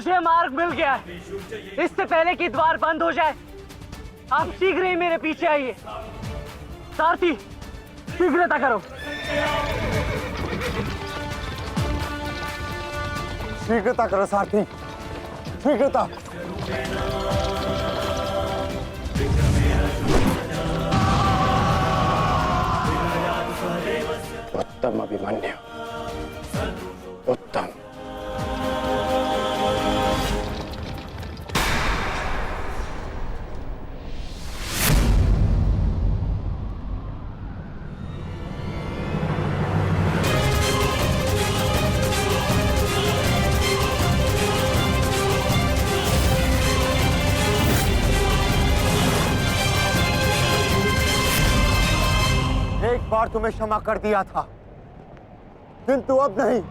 मुझे मार्ग मिल गया है। इससे पहले कि द्वार बंद हो जाए, आप शीघ्र ही मेरे पीछे आइए। सारथी, शीघ्रता करो। शीघ्रता करो सारथी, शीघ्रता। उत्तम अभिमन्यु, उत्तम। एक बार तुम्हें क्षमा कर दिया था, किंतु अब नहीं।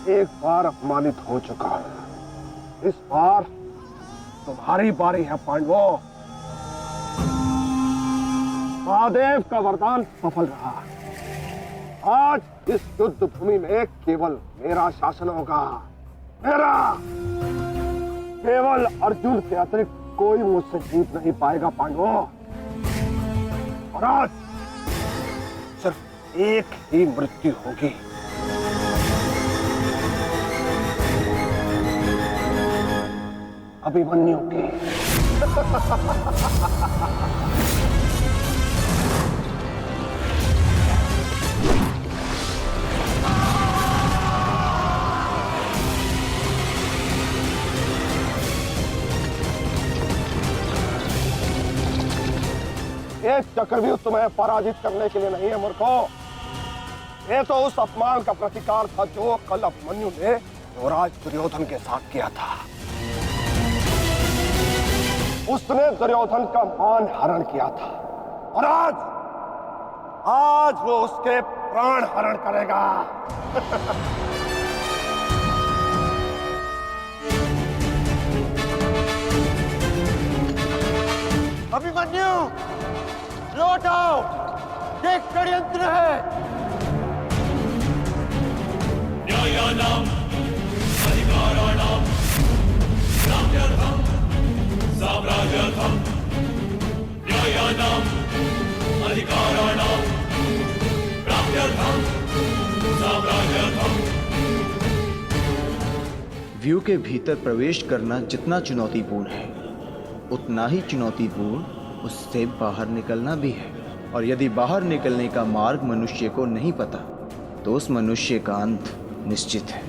एक बार अपमानित हो चुका हूं, इस बार तुम्हारी बारी है पांडवों। महादेव का वरदान सफल रहा। आज इस युद्ध भूमि में केवल मेरा शासन होगा, मेरा। केवल अर्जुन के अतिरिक्त कोई मुझसे जीत नहीं पाएगा पांडवों। और आज सिर्फ एक ही मृत्यु होगी। अभिमन्यु की। ये चक्रव्यूह तुम्हें पराजित करने के लिए नहीं है मूर्खों। ये तो उस अपमान का प्रतिकार था जो कल अभिमन्यु ने युवराज दुर्योधन के साथ किया था। उसने दुर्योधन का मान हरण किया था और आज वो उसके प्राण हरण करेगा। अभिमन्यु, लौट आओ, ये षड्यंत्र है। न्यायानाम अधिकाराणाम साम्यर्थम साम्राज्यर्थम। न्यायानाम अधिकाराणाम प्राप्त्यर्थम साम्राज्यर्थम। व्यू के भीतर प्रवेश करना जितना चुनौतीपूर्ण है, उतना ही चुनौतीपूर्ण उससे बाहर निकलना भी है। और यदि बाहर निकलने का मार्ग मनुष्य को नहीं पता, तो उस मनुष्य का अंत निश्चित है।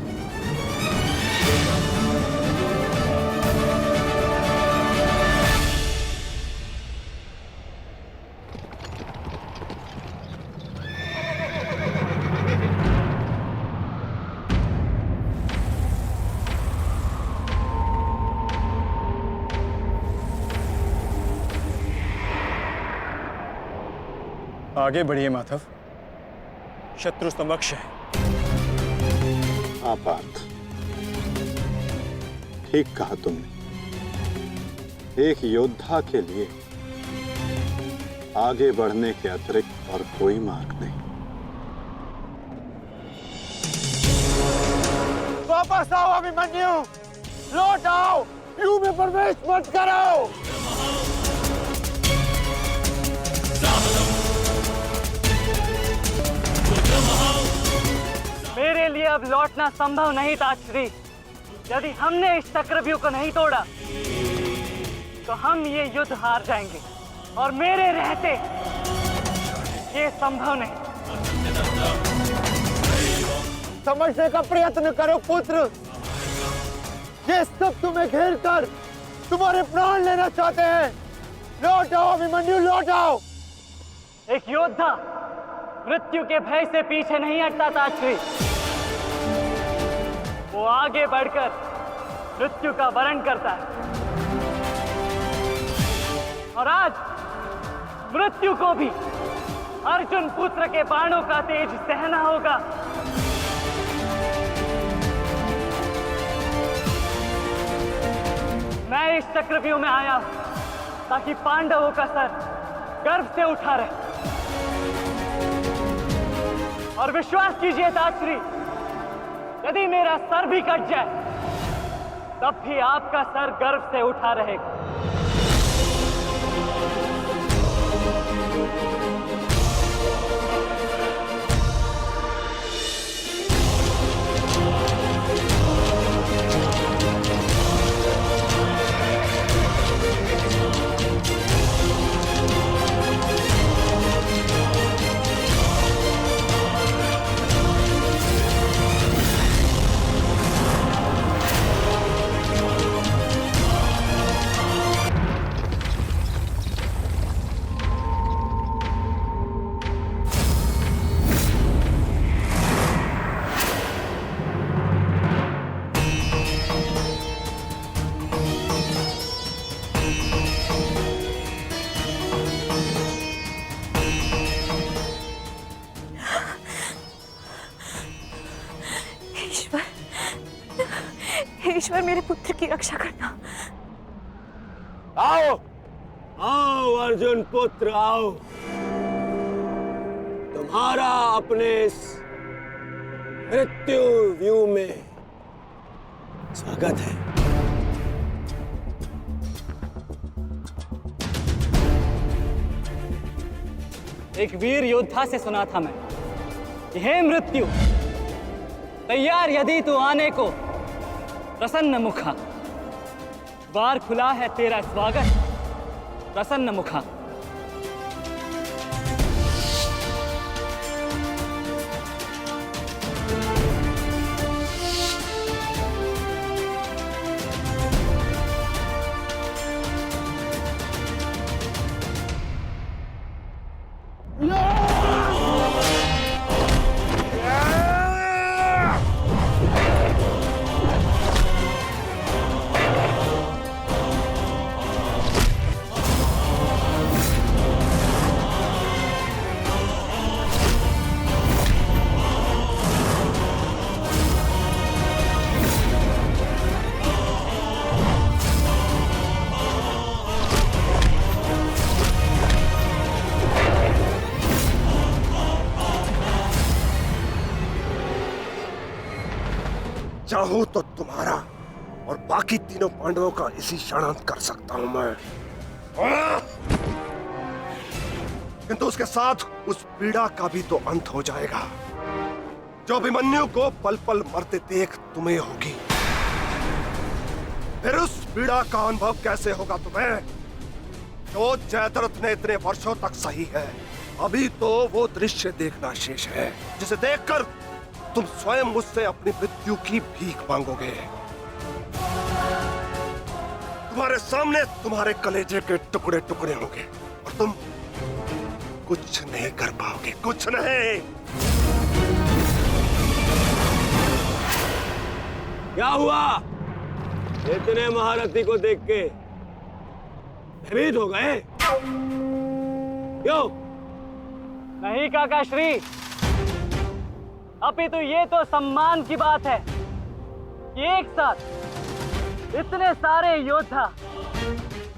आगे बढ़िए माधव, शत्रु समक्ष है। हाँ पार्थ, ठीक कहा तुमने। एक योद्धा के लिए आगे बढ़ने के अतिरिक्त और कोई मार्ग नहीं। वापस आओ अभिमन्यु, लौट आओ, व्यू में प्रवेश मत करो। मेरे लिए अब लौटना संभव नहीं था श्री। यदि हमने इस चक्रव्यूह को नहीं तोड़ा, तो हम ये युद्ध हार जाएंगे और मेरे रहते ये संभव नहीं। समझने का प्रयत्न करो पुत्र, ये सब तुम्हें घेर कर तुम्हारे प्राण लेना चाहते हैं। लौट आओ अभिमन्यु, लौट आओ। एक योद्धा मृत्यु के भय से पीछे नहीं हटता था श्री। वो आगे बढ़कर मृत्यु का वरण करता है। और मृत्यु को भी अर्जुन पुत्र के बाणों का तेज सहना होगा। मैं इस चक्रव्यूह में आया हूं ताकि पांडवों का सर गर्व से उठा रहे। और विश्वास कीजिए ताश्री, यदि मेरा सर भी कट जाए तब भी आपका सर गर्व से उठा रहेगा। ईश्वर, मेरे पुत्र की रक्षा करना। आओ आओ अर्जुन पुत्र आओ, तुम्हारा अपने इस मृत्यु व्यू में स्वागत है। एक वीर योद्धा से सुना था मैं कि हे मृत्यु, तैयार यदि तू आने को प्रसन्न मुखा, द्वार खुला है तेरा स्वागत प्रसन्न मुखा। चाहूं तो तुम्हारा और बाकी तीनों पांडवों का इसी क्षण अंत कर सकता हूं मैं, किंतु उसके साथ उस पीड़ा का भी तो अंत हो जाएगा जो अभिमन्यु को पल पल मरते देख तुम्हें होगी। फिर उस पीड़ा का अनुभव कैसे होगा तुम्हें जो जयद्रथ ने इतने वर्षों तक सही है। अभी तो वो दृश्य देखना शेष है जिसे देखकर तुम स्वयं मुझसे अपनी मृत्यु की भीख मांगोगे। तुम्हारे सामने तुम्हारे कलेजे के टुकड़े टुकड़े होंगे और तुम कुछ नहीं कर पाओगे, कुछ नहीं। क्या हुआ? इतने महारथी को देख के भयभीत हो गए? क्यों? नहीं काका श्री, अपितु ये तो सम्मान की बात है कि एक साथ इतने सारे योद्धा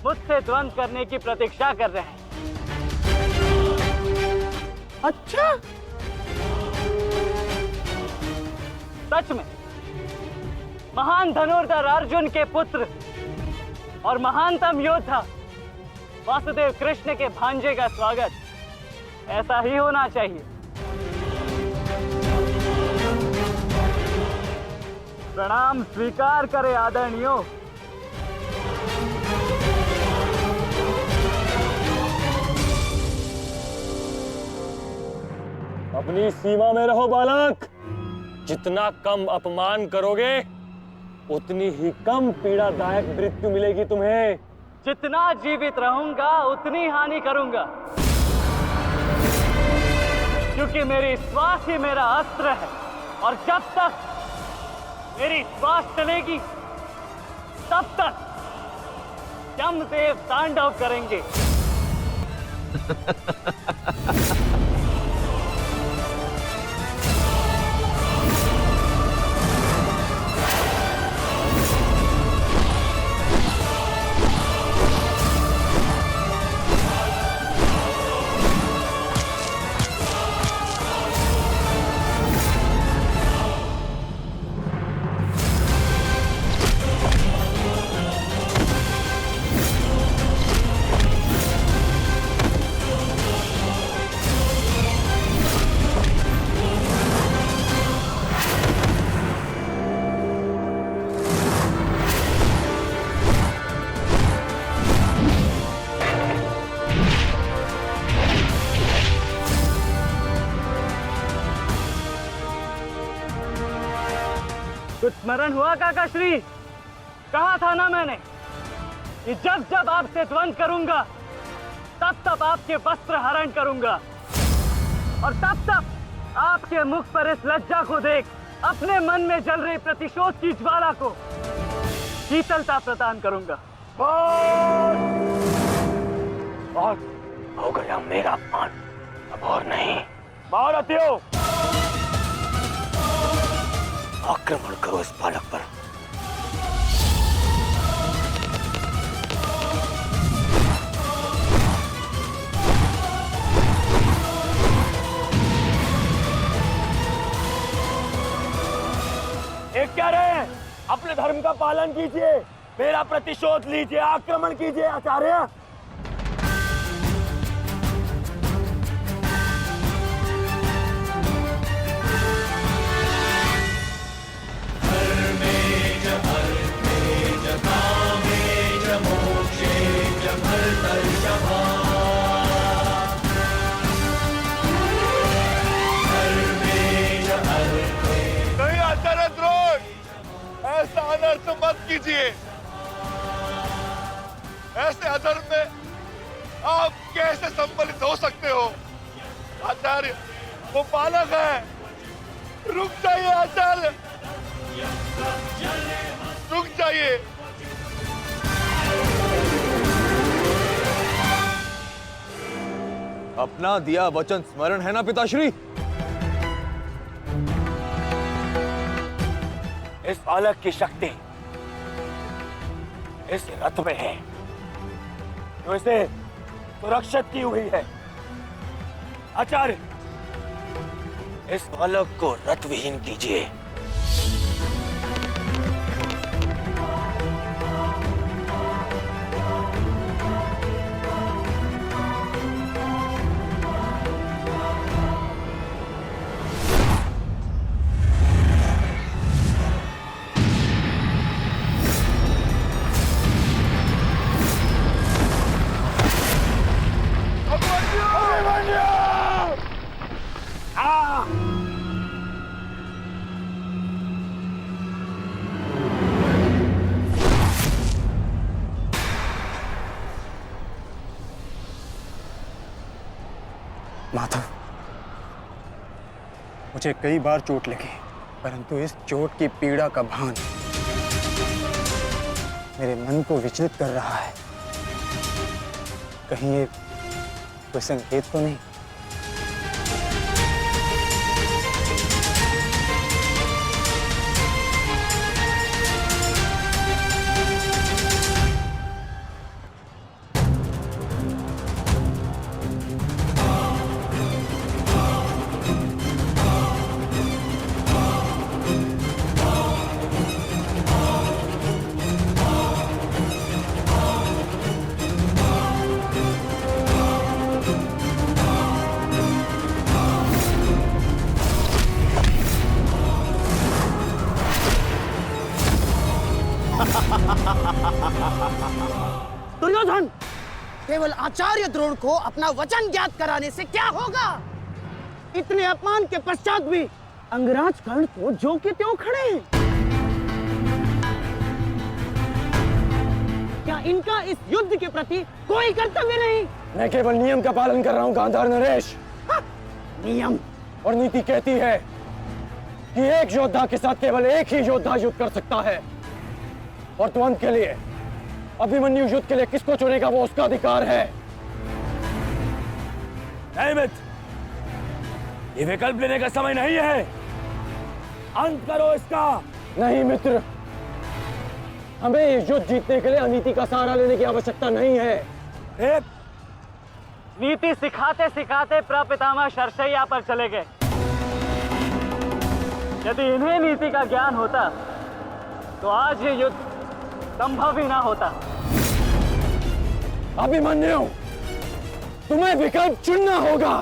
मुझसे द्वंद्व करने की प्रतीक्षा कर रहे हैं। अच्छा, सच में महान धनुर्धर अर्जुन के पुत्र और महानतम योद्धा वासुदेव कृष्ण के भांजे का स्वागत ऐसा ही होना चाहिए। प्रणाम स्वीकार करे आदरणीयों। अपनी सीमा में रहो बालक। जितना कम अपमान करोगे उतनी ही कम पीड़ादायक मृत्यु मिलेगी तुम्हें। जितना जीवित रहूंगा उतनी हानि करूंगा, क्योंकि मेरी श्वास ही मेरा अस्त्र है और जब तक मेरी श्वास चलेगी तब तक यमदेव तांडव करेंगे। कुछ स्मरण हुआ काका श्री? कहा था ना मैंने कि जब जब आपसे द्वंद करूंगा तब तब आपके वस्त्र हरण करूंगा और तब तब आपके मुख पर इस लज्जा को देख अपने मन में जल रही प्रतिशोध की ज्वाला को शीतलता प्रदान करूंगा। और हो गया मेरा अपमान, अब और नहीं। महारथियों, आक्रमण करो इस बालक पर। एक क्या रहे, अपने धर्म का पालन कीजिए, मेरा प्रतिशोध लीजिए, आक्रमण कीजिए आचार्य। नहीं आचार्य द्रोण, ऐसा अनर्थ मत कीजिए। ऐसे अधर्म में आप कैसे सम्मिलित हो सकते हो? आचार्य, वो बालक है। रुक जाइए आचार्य, रुक जाइए। अपना दिया वचन स्मरण है ना पिताश्री? इस बालक की शक्ति इस रथ में है, जो इसे सुरक्षित की हुई है। आचार्य, इस बालक को रथ विहीन कीजिए। माधव, मुझे कई बार चोट लगी, परंतु इस चोट की पीड़ा का भान मेरे मन को विचलित कर रहा है। कहीं ये कोई संकेत तो नहीं? दुर्योधन, केवल आचार्य द्रोण को अपना वचन ज्ञात कराने से क्या होगा? इतने अपमान के पश्चात भी अंगराज कर्ण तो जो के त्यों खड़े हैं। क्या इनका इस युद्ध के प्रति कोई कर्तव्य नहीं? मैं केवल नियम का पालन कर रहा हूं गांधार नरेश। नियम और नीति कहती है कि एक योद्धा के साथ केवल एक ही योद्धा युद्ध कर सकता है, और द्वंद के लिए, अभिमन्यु युद्ध के लिए किसको चुनेगा वो उसका अधिकार है। नहीं मित्र, ये विकल्प लेने का समय नहीं है। अंत करो इसका। नहीं मित्र, हमें इस युद्ध जीतने के लिए अनीति का सहारा लेने की आवश्यकता नहीं है। नीति सिखाते सिखाते प्रपितामह शरशैया पर चले गए। यदि इन्हें नीति का ज्ञान होता तो आज ये युद्ध संभव ही ना होता। अभिमन्यु, तुम्हें विकल्प चुनना होगा।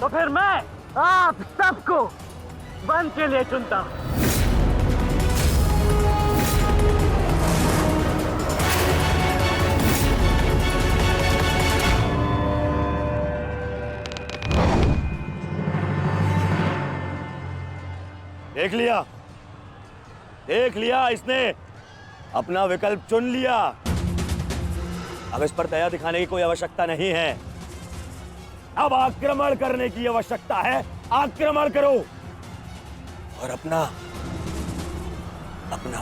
तो फिर मैं आप सबको वन के लिए चुनता हूं। देख लिया इसने अपना विकल्प चुन लिया। अब इस पर दया दिखाने की कोई आवश्यकता नहीं है। अब आक्रमण करने की आवश्यकता है। आक्रमण करो और अपना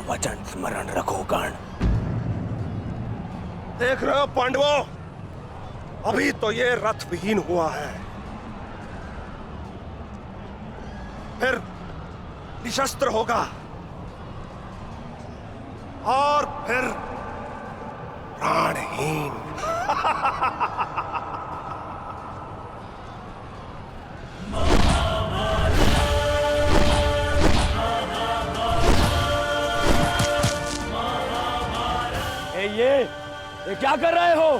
वचन स्मरण रखो कर्ण। देख रहे हो पांडवों, अभी तो ये रथ विहीन हुआ है, फिर निशस्त्र होगा और फिर प्राणहीन। ये क्या कर रहे हो?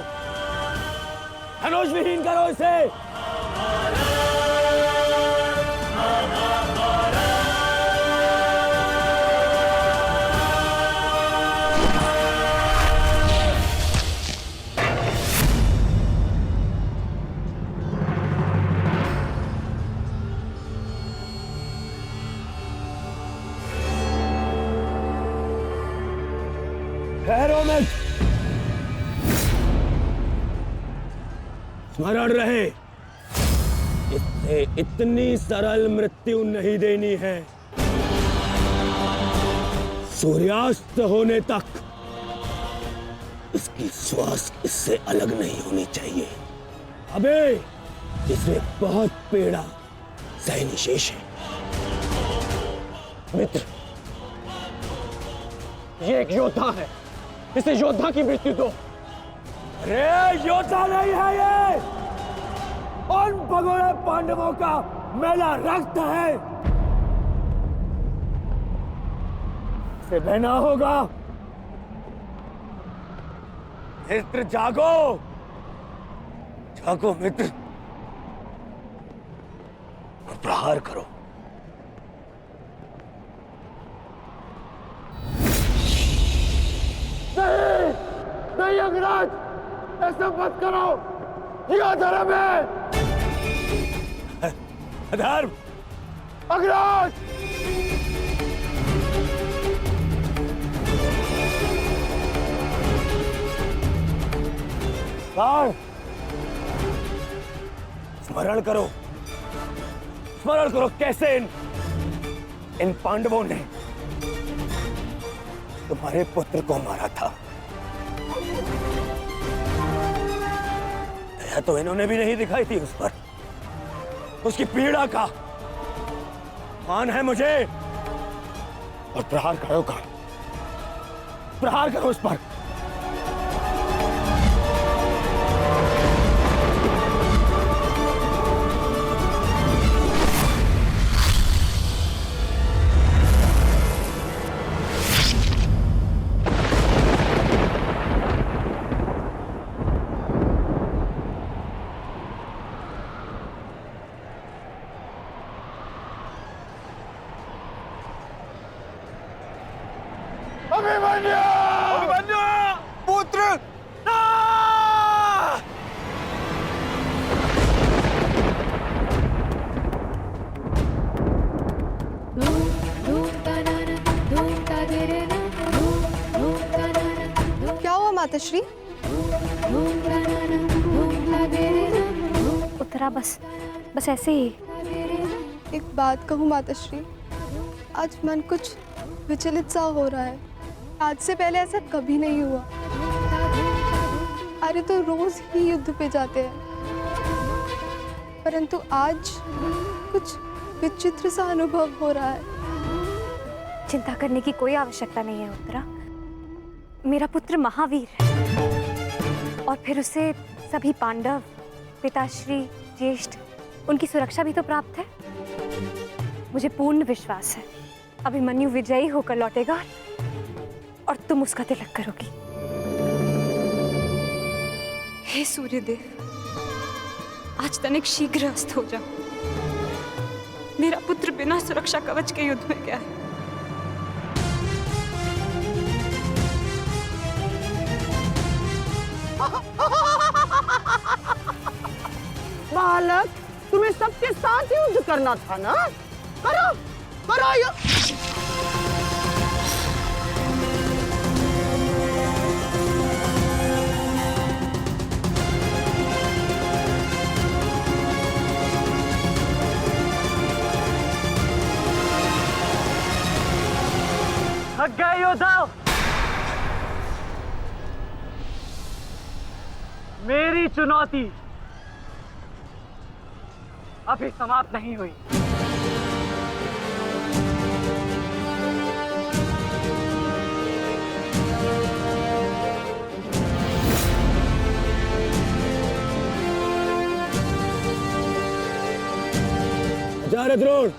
धनुष विहीन करो इसे। ठहरो मत, स्मरण रहे, इससे इतनी सरल मृत्यु नहीं देनी है। सूर्यास्त होने तक इसकी श्वास इससे अलग नहीं होनी चाहिए। अबे इसे बहुत पीड़ा सहनी शेष है। मित्र, ये एक योद्धा है, इसे योद्धा की मृत्यु दो। अरे योद्धा नहीं है ये, उन भगोड़े पांडवों का मेला रक्त है। इसे बहना होगा। मित्र जागो, जागो मित्र, और प्रहार करो। नहीं अंगराज, ऐसा मत करो, ये अधर्म है। अधर्म? अंगराज! स्मरण करो, स्मरण करो कैसे इन पांडवों ने तुम्हारे पुत्र को मारा था। दया तो इन्होंने भी नहीं दिखाई थी उस पर। उसकी पीड़ा का मान है मुझे। और प्रहार करो का, प्रहार करो उस पर। अभिमन्यु! पुत्र! क्या हुआ माताश्री? उतरा बस ऐसे ही। एक बात कहूँ माताश्री, आज मन कुछ विचलित सा हो रहा है। आज से पहले ऐसा कभी नहीं हुआ। हमारे तो रोज ही युद्ध पे जाते हैं, परंतु आज कुछ विचित्र सा अनुभव हो रहा है। चिंता करने की कोई आवश्यकता नहीं है उत्तरा। मेरा पुत्र महावीर है और फिर उसे सभी पांडव, पिताश्री, ज्येष्ठ, उनकी सुरक्षा भी तो प्राप्त है। मुझे पूर्ण विश्वास है अभिमन्यु विजयी होकर लौटेगा और तुम उसका तिलक करोगी। हे सूर्यदेव, आज तनिक शीघ्र अस्त हो जाओ। मेरा पुत्र बिना सुरक्षा कवच के युद्ध में गया है। बालक, तुम्हें सबके साथ युद्ध करना था ना? करो करो युद्ध। थक गए योद्धाओं, मेरी चुनौती अभी समाप्त नहीं हुई। आचार्य द्रोण,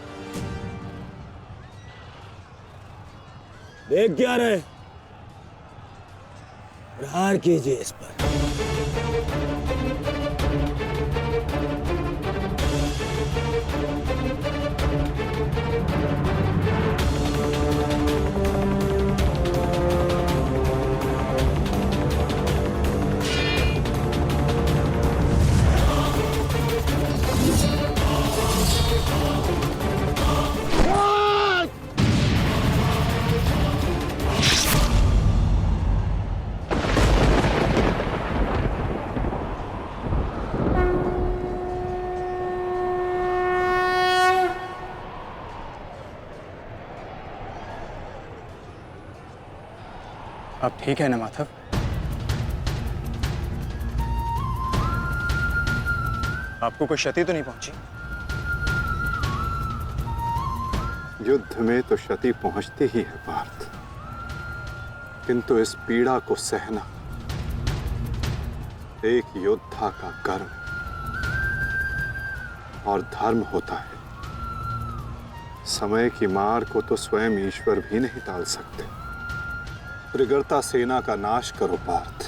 देख क्या रहे? प्रहार कीजिए इस पर। अब ठीक है ना माधव? आपको कोई क्षति तो नहीं पहुंची? युद्ध में तो क्षति पहुंचती ही है पार्थ, किंतु इस पीड़ा को सहना एक योद्धा का कर्म और धर्म होता है। समय की मार को तो स्वयं ईश्वर भी नहीं टाल सकते। त्रिगर्ता सेना का नाश करो पार्थ।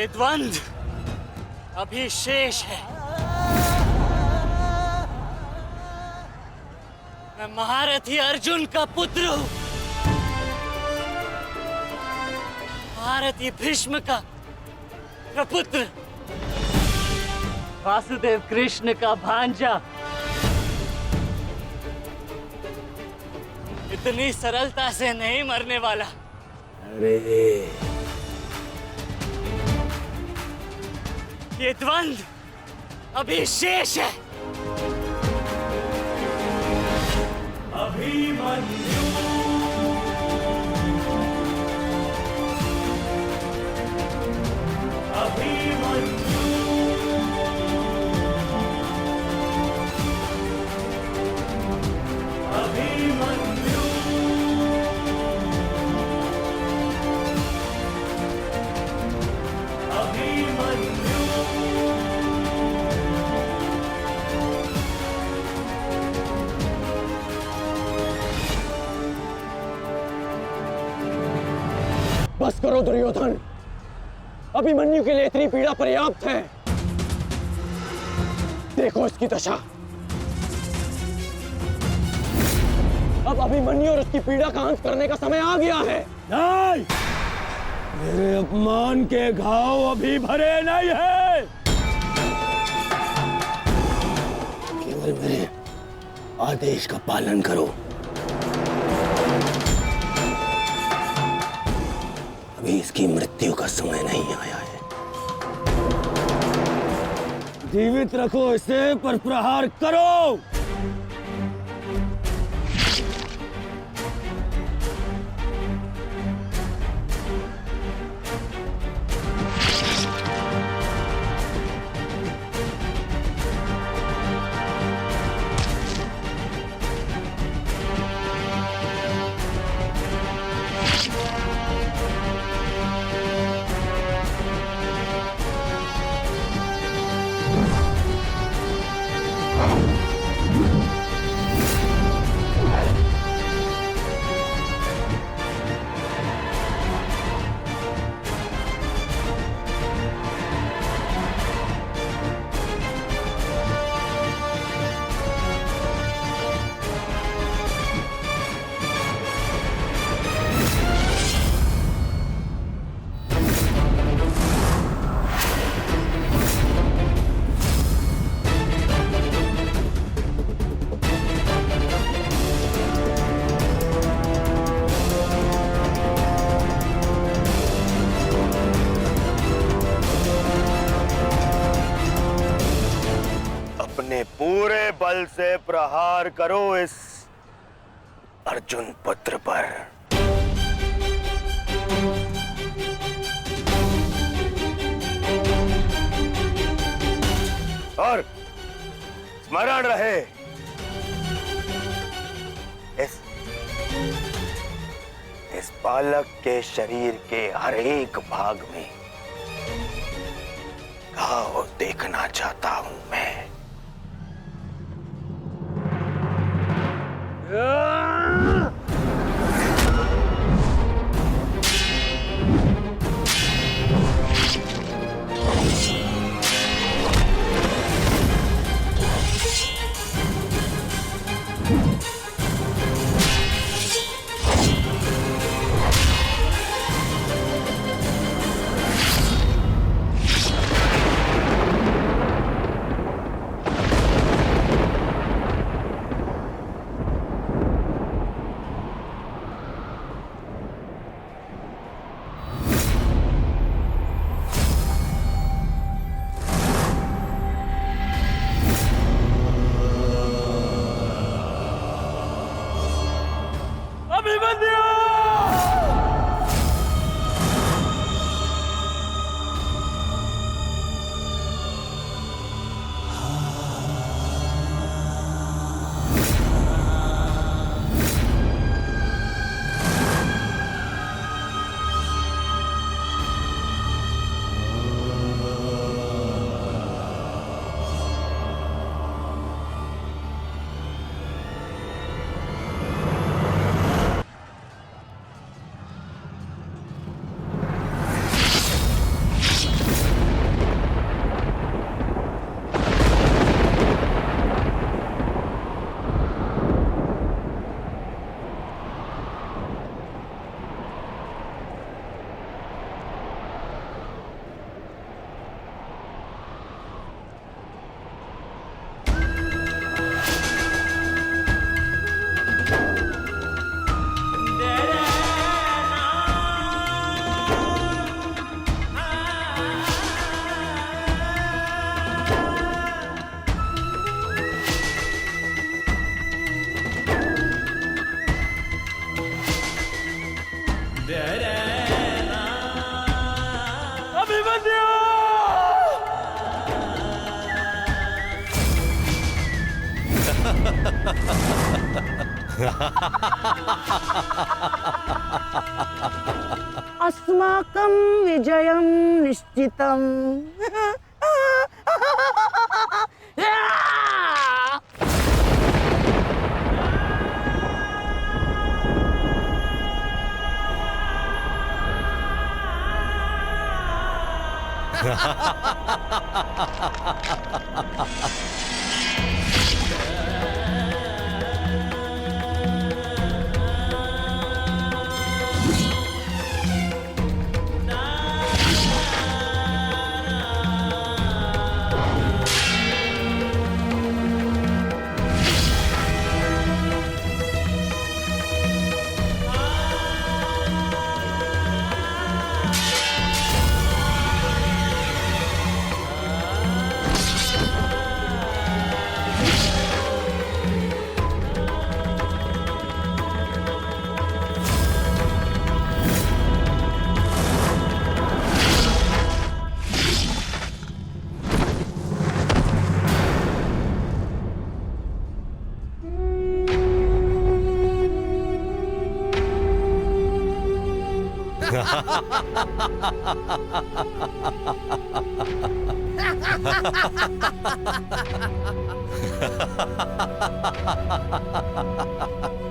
द्वंद्व अभी शेष है। मैं महारथी अर्जुन का पुत्र हूं, महारथी भीष्म का प्रपुत्र, वासुदेव कृष्ण का भांजा। इतनी सरलता से नहीं मरने वाला। अरे ये द्वंद्व अभी शेष है। अभिमन्यु अभिमन्यु अभिमन्यु अभिमन्यु बस करो दुर्योधन, अभिमन्यु के लिए इतनी पीड़ा पर्याप्त है। देखो इसकी दशा। अब अभिमन्यु और उसकी पीड़ा का अंत करने का समय आ गया है। नहीं, मेरे अपमान के घाव अभी भरे नहीं है। केवल मेरे आदेश का पालन करो। अभी इसकी मृत्यु का समय नहीं आया है। जीवित रखो इसे, पर प्रहार करो। पूरे बल से प्रहार करो इस अर्जुन पुत्र पर। और स्मरण रहे, इस बालक के शरीर के हर एक भाग में घाव देखना चाहता हूं मैं। अस्माकं विजयं निश्चितम्।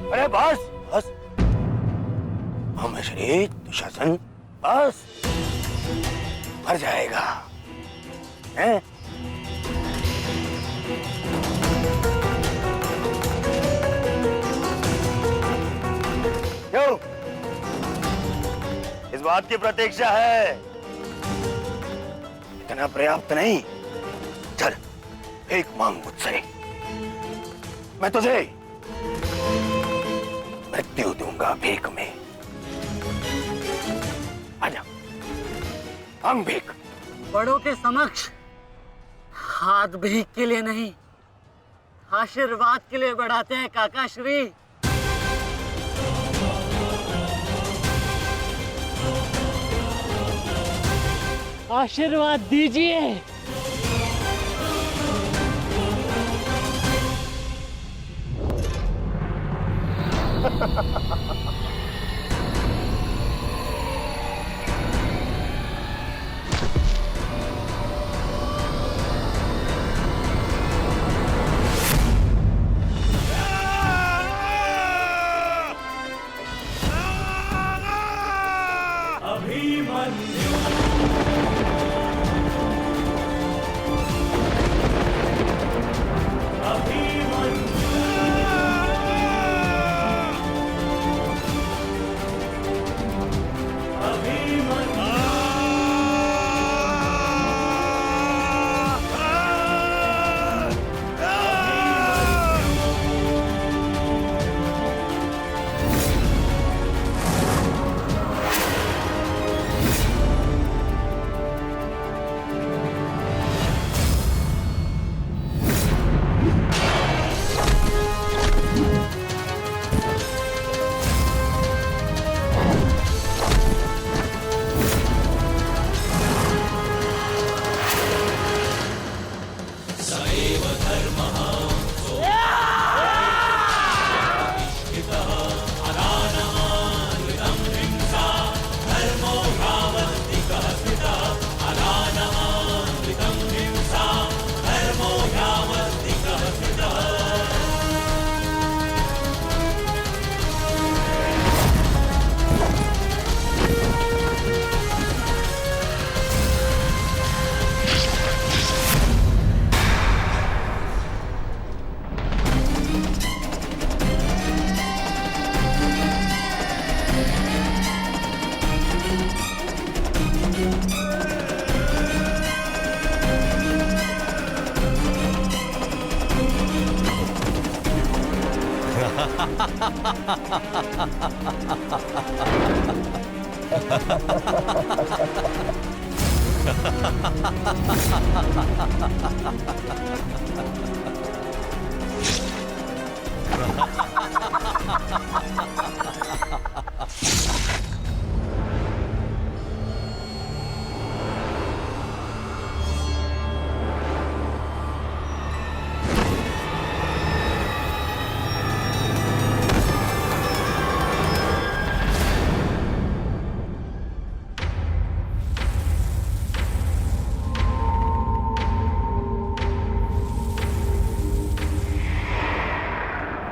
अरे बस बस, श्री दुशासन बस, मर जाएगा हैं? क्यों? इस बात की प्रतीक्षा है? इतना पर्याप्त नहीं? चल एक मांग मुझसे, मैं तुझे मृत्यु दूंगा भीख में। आजा, मांग भीख। बड़ों के समक्ष हाथ भीख के लिए नहीं, आशीर्वाद के लिए बढ़ाते हैं काका श्री। आशीर्वाद दीजिए।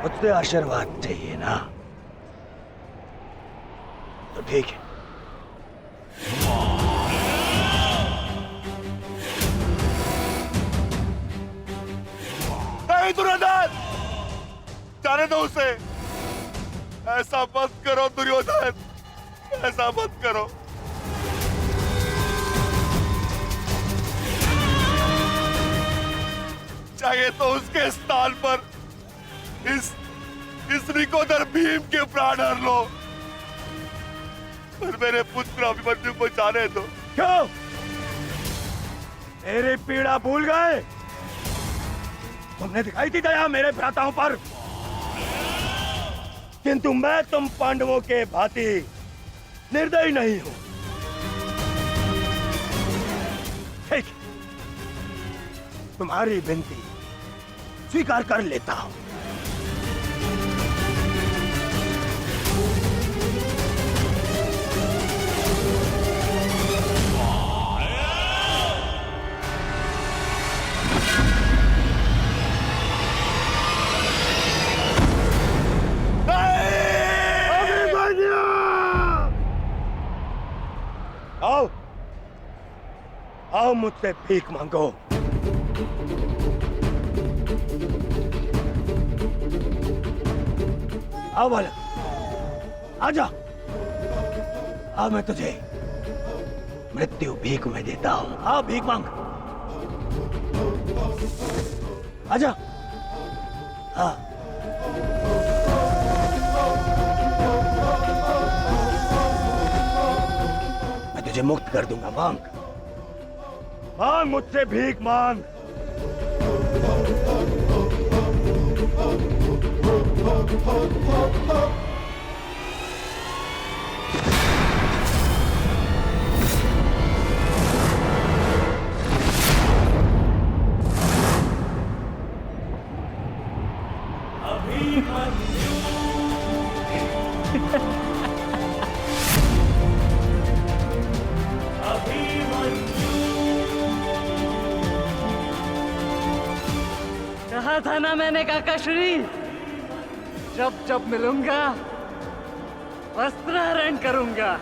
मुझसे आशीर्वाद चाहिए ना, तो ठीक है। नहीं दुर्योधन, जाने दो उसे। ऐसा मत करो दुर्योधन, ऐसा मत करो। चाहिए तो उसके स्थान पर इस निकोदर भीम के प्राण हर लो, पर मेरे पुत्र अभिमन्यु को जाने दो। क्यों? मेरी पीड़ा भूल गए? तुमने दिखाई थी दया मेरे भ्राताओं पर, किंतु मैं तुम पांडवों के भांति निर्दयी नहीं हूं। ठीक, तुम्हारी विनती स्वीकार कर लेता हूं। आओ, आओ मुझसे भीख मांगो। आओ बालक, आजा। आओ, मैं तुझे मृत्यु भीख में देता हूं। आओ, भीख मांग। आजा। हाँ, तुझे मुक्त कर दूंगा। मांग, मांग मुझसे भीख मांग। कहा था ना मैंने काकाश्री, जब जब मिलूंगा वस्त्रहरण करूंगा।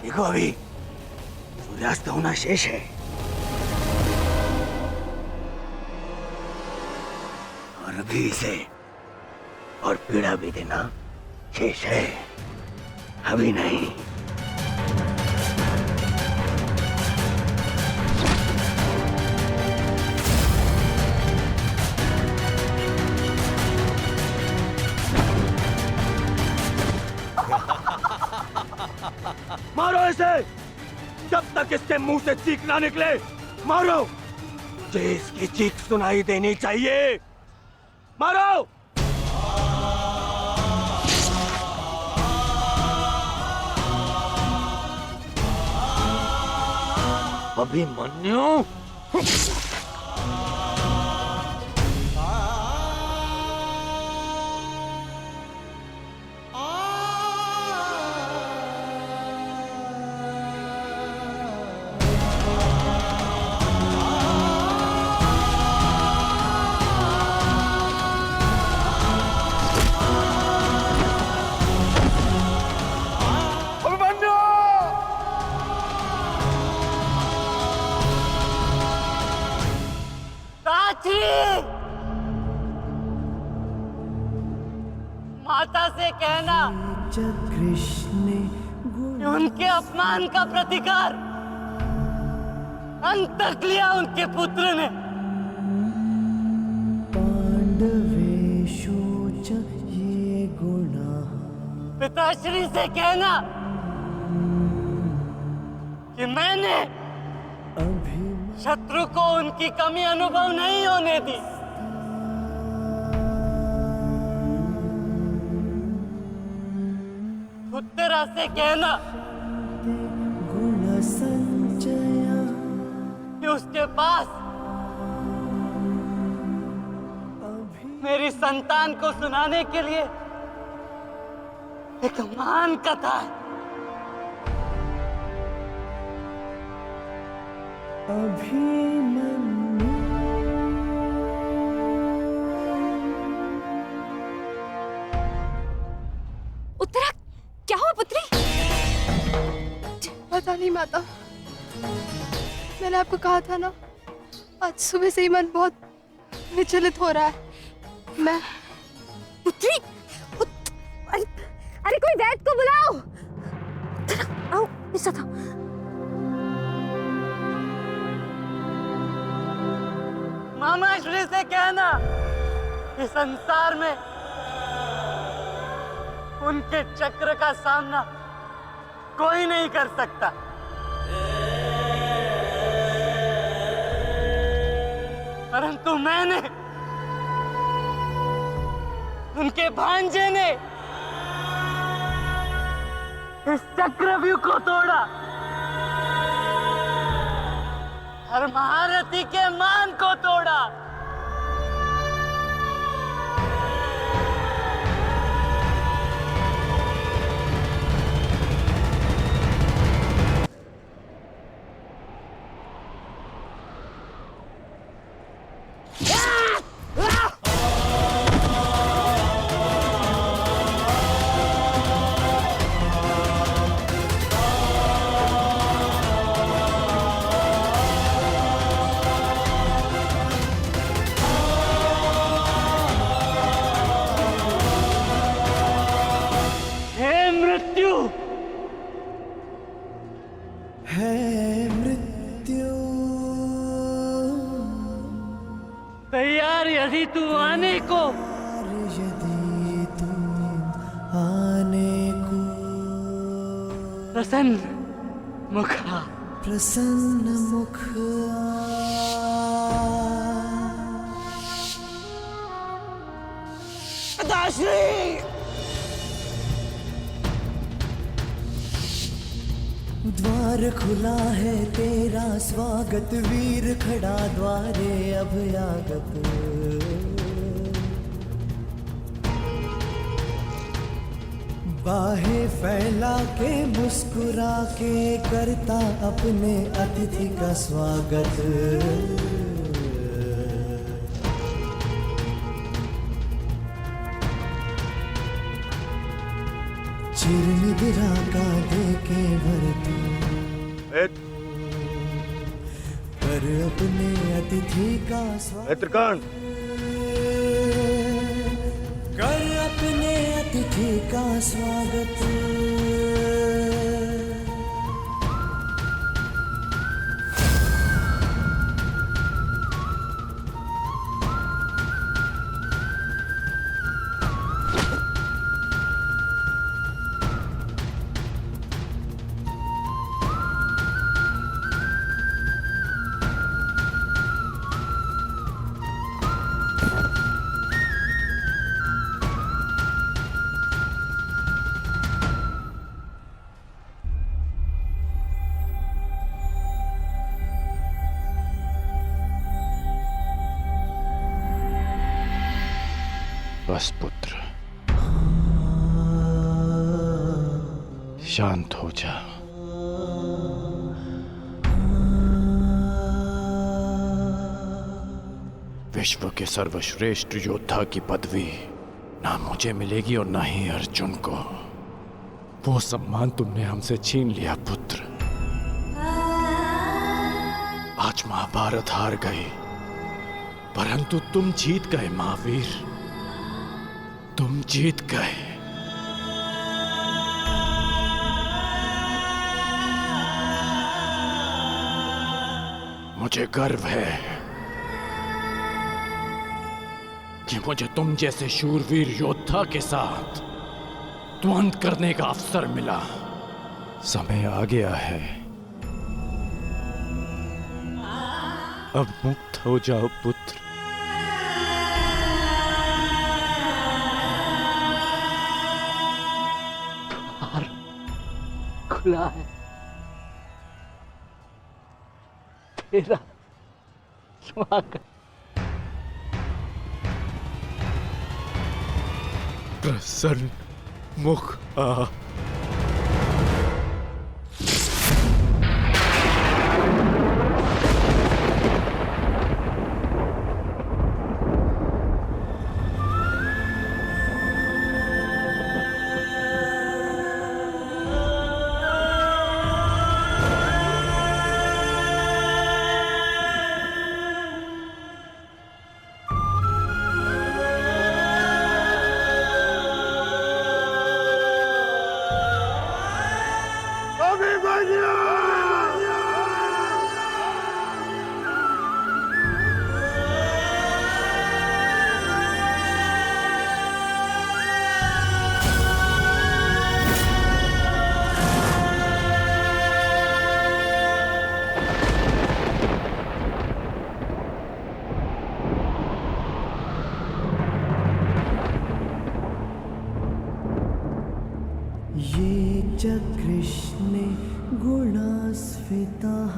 देखो अभी सूर्यास्त होना शेष है और अभी इसे और पीड़ा भी देना शेष है, अभी नहीं। मारो इसे जब तक इसके मुंह से चीख ना निकले। मारो, मुझे इसकी चीख सुनाई देनी चाहिए। मारो। अभिमन्यु, माता से कहना कि उनके अपमान का प्रतिकार अंत तक लिया उनके पुत्र ने। पिताश्री से कहना कि मैंने शत्रु को उनकी कमी अनुभव नहीं होने दी। उत्तरा से कहना कि उसके पास मेरी संतान को सुनाने के लिए एक महान कथा है। उत्तरा, क्या हुआ पुत्री? पता नहीं माता, मैंने आपको कहा था ना, आज सुबह से ही मन बहुत विचलित हो रहा है। मैं पुत्री, अरे कोई वैद्य को बुलाओ। आओ, ऐसा था। मामा श्री से कहना कि संसार में उनके चक्र का सामना कोई नहीं कर सकता। परंतु मैंने, उनके भांजे ने इस चक्रव्यूह को तोड़ा और महारथी के मान को तोड़ा। तैयार यदि तू आने को, प्रसन्न मुखा, प्रसन्न मुख द्वार खुला है तेरा स्वागत, वीर खड़ा द्वारे अभयागत। बाहें फैला के मुस्कुरा के करता अपने अतिथि का स्वागत। चिर निद्रा का दे के भरती कर अपने अतिथि का नेत्रकांड। कर अपने अतिथि का स्वागत। बस पुत्र, शांत हो जा। विश्व के सर्वश्रेष्ठ योद्धा की पदवी ना मुझे मिलेगी और ना ही अर्जुन को। वो सम्मान तुमने हमसे छीन लिया पुत्र। आज महाभारत हार गई, परंतु तुम जीत गए महावीर, तुम जीत गए। मुझे गर्व है कि मुझे तुम जैसे शूरवीर योद्धा के साथ द्वंद्व करने का अवसर मिला। समय आ गया है, अब मुक्त हो जाओ पुत्र। खुला है तेरा स्वागत। प्रसन्न मुख आ। ये च कृष्णे गुणास्फितः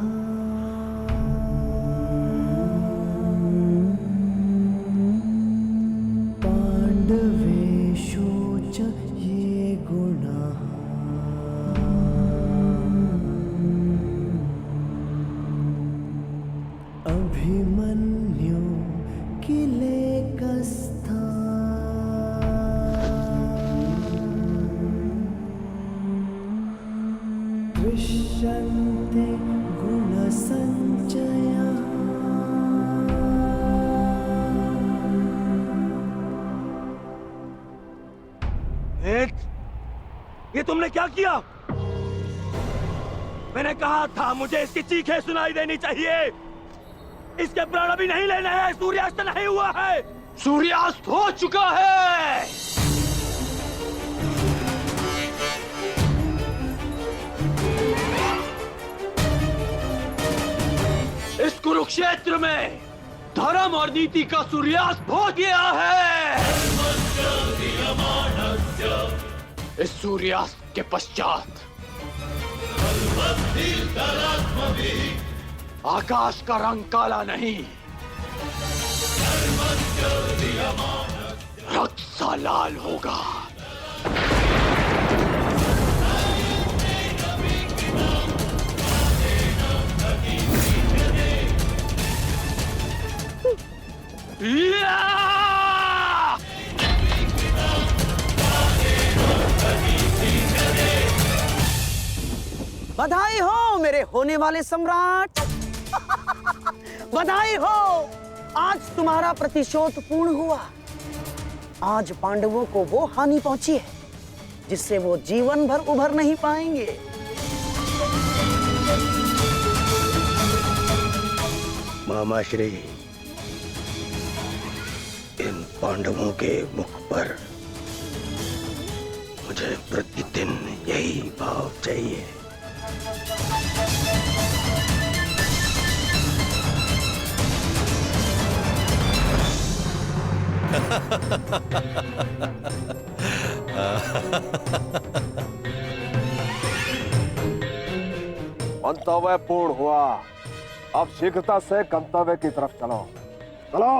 पाण्डवेषु च ये गुणाः अभिमन्यु किलेकस्था दृश्यन्ते गुणसञ्चयः। ये तुमने क्या किया? मैंने कहा था मुझे इसकी चीखें सुनाई देनी चाहिए। इसके प्राण अभी नहीं लेने हैं। सूर्यास्त नहीं हुआ है। सूर्यास्त हो चुका है। इस कुरुक्षेत्र में धर्म और नीति का सूर्यास्त हो गया है। इस सूर्यास्त के पश्चात आकाश का रंग काला नहीं, रक्त सा लाल होगा। बधाई हो मेरे होने वाले सम्राट। बधाई हो, आज तुम्हारा प्रतिशोध पूर्ण हुआ। आज पांडवों को वो हानि पहुंची है जिससे वो जीवन भर उभर नहीं पाएंगे। मामाश्री, इन पांडवों के मुख पर मुझे प्रतिदिन यही भाव चाहिए। मंतव्य पूर्ण हुआ। अब शीघ्रता से गंतव्य की तरफ चलो। चलो।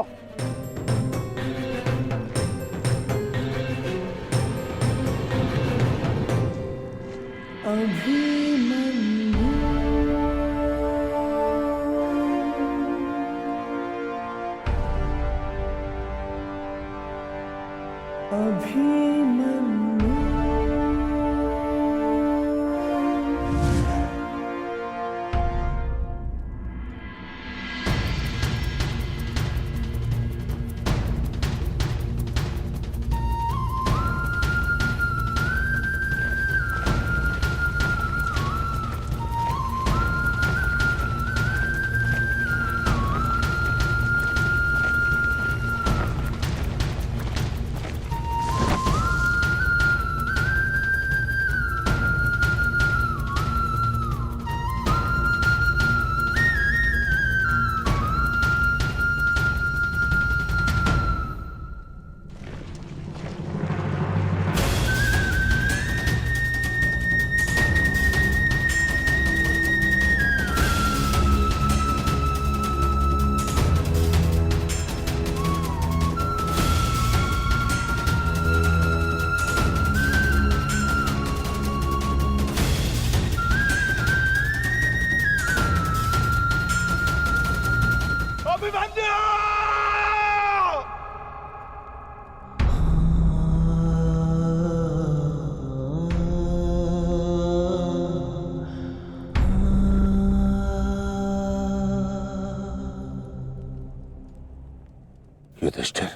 युधिष्ठिर,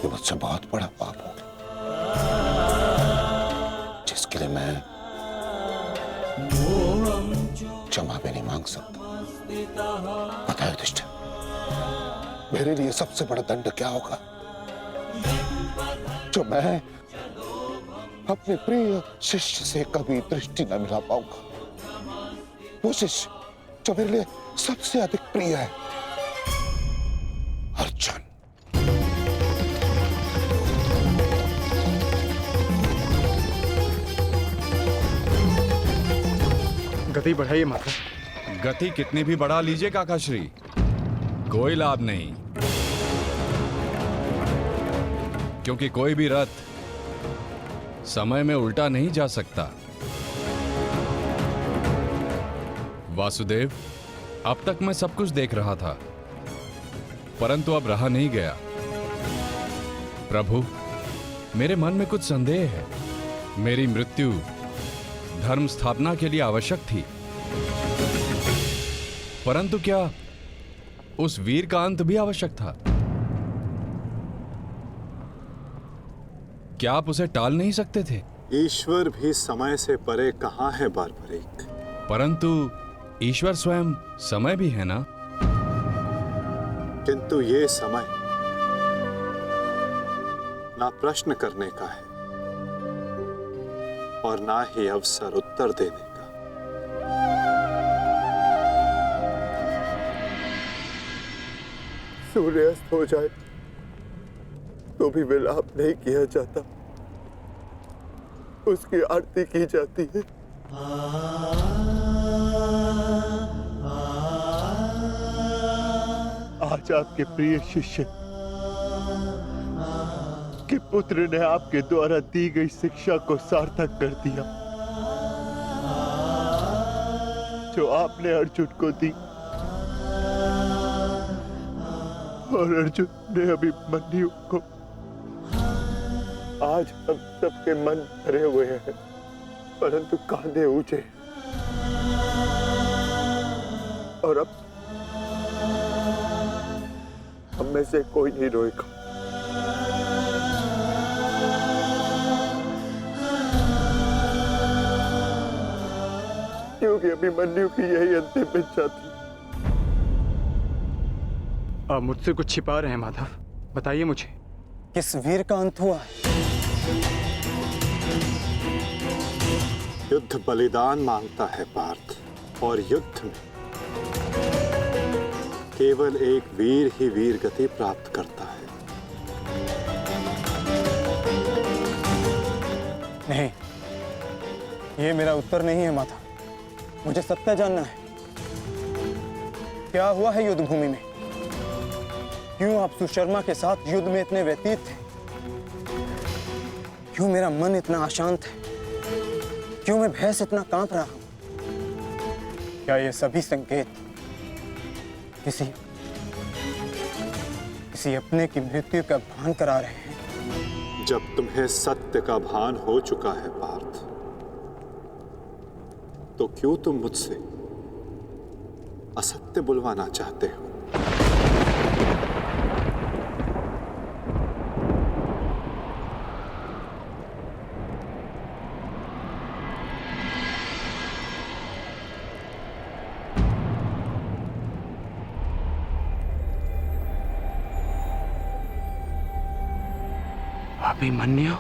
ये मुझसे बहुत बड़ा पाप हो गया जिसके लिए मैं क्षमा भी नहीं मांग सकता। पता है युधिष्ठिर, मेरे लिए सबसे बड़ा दंड क्या होगा? जो मैं अपने प्रिय शिष्य से कभी दृष्टि न मिला पाऊंगा। वो शिष्य जो मेरे लिए सबसे अधिक प्रिय है, अर्जुन। गति बढ़ाइए माता। गति कितनी भी बढ़ा लीजिए काकाश्री, कोई लाभ नहीं, क्योंकि कोई भी रथ समय में उल्टा नहीं जा सकता। वासुदेव, अब तक मैं सब कुछ देख रहा था, परंतु अब रहा नहीं गया। प्रभु, मेरे मन में कुछ संदेह है। मेरी मृत्यु धर्म स्थापना के लिए आवश्यक थी, परंतु क्या उस वीर का अंत भी आवश्यक था? क्या आप उसे टाल नहीं सकते थे? ईश्वर भी समय से परे कहां है बार्बरिक? परंतु ईश्वर स्वयं समय भी है ना? किंतु ये समय ना प्रश्न करने का है और ना ही अवसर उत्तर देने का। सूर्यास्त हो जाए तो भी विलाप नहीं किया जाता, उसकी आरती की जाती है। आज आपके प्रिय शिष्य के पुत्र ने आपके द्वारा दी गई शिक्षा को सार्थक कर दिया, जो आपने अर्जुन को दी, और अर्जुन ने अभिमन्यु को आज हम सबके मन भरे हुए हैं, परंतु कांधे ऊंचे, और अब हम में से कोई नहीं रोएगा। क्योंकि अभिमन्यु की यही अंतिम इच्छा थी। आप मुझसे कुछ छिपा रहे हैं माधव, बताइए मुझे। किस वीर का अंत हुआ? युद्ध बलिदान मांगता है पार्थ, और युद्ध में केवल एक वीर ही वीर गति प्राप्त करता है। नहीं, ये मेरा उत्तर नहीं है माता। मुझे सत्य जानना है। क्या हुआ है युद्ध भूमि में? क्यों आप सुशर्मा के साथ युद्ध में इतने व्यतीत थे? क्यों मेरा मन इतना अशांत है? क्यों मैं भय से इतना कांप रहा हूं? क्या ये सभी संकेत किसी अपने की मृत्यु का भान करा रहे हैं? जब तुम्हें सत्य का भान हो चुका है पार्थ, तो क्यों तुम मुझसे असत्य बुलवाना चाहते हो? अभिमन्यु,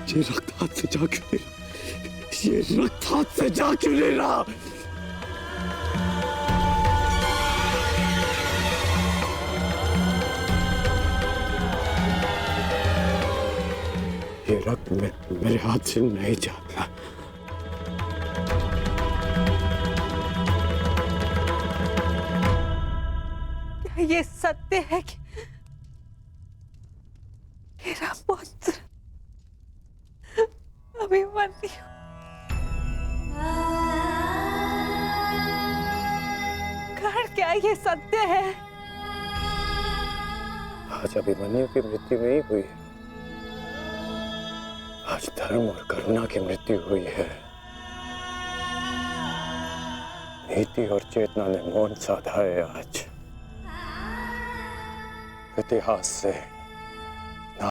ये रक्त हाथ से जा क्यों नहीं रहा? ये रक्त हाथ से जा क्यों नहीं रहा? ये रक्त मेरे हाथ से नहीं जाता। क्या ये सत्य है कि मेरा पुत्र अभिमन्यु कर्ण, क्या ये सत्य है? आज अभिमन्यु की मृत्यु नहीं हुई है, आज धर्म और करुणा की मृत्यु हुई है। नीति और चेतना ने मौन साधा है। आज इतिहास से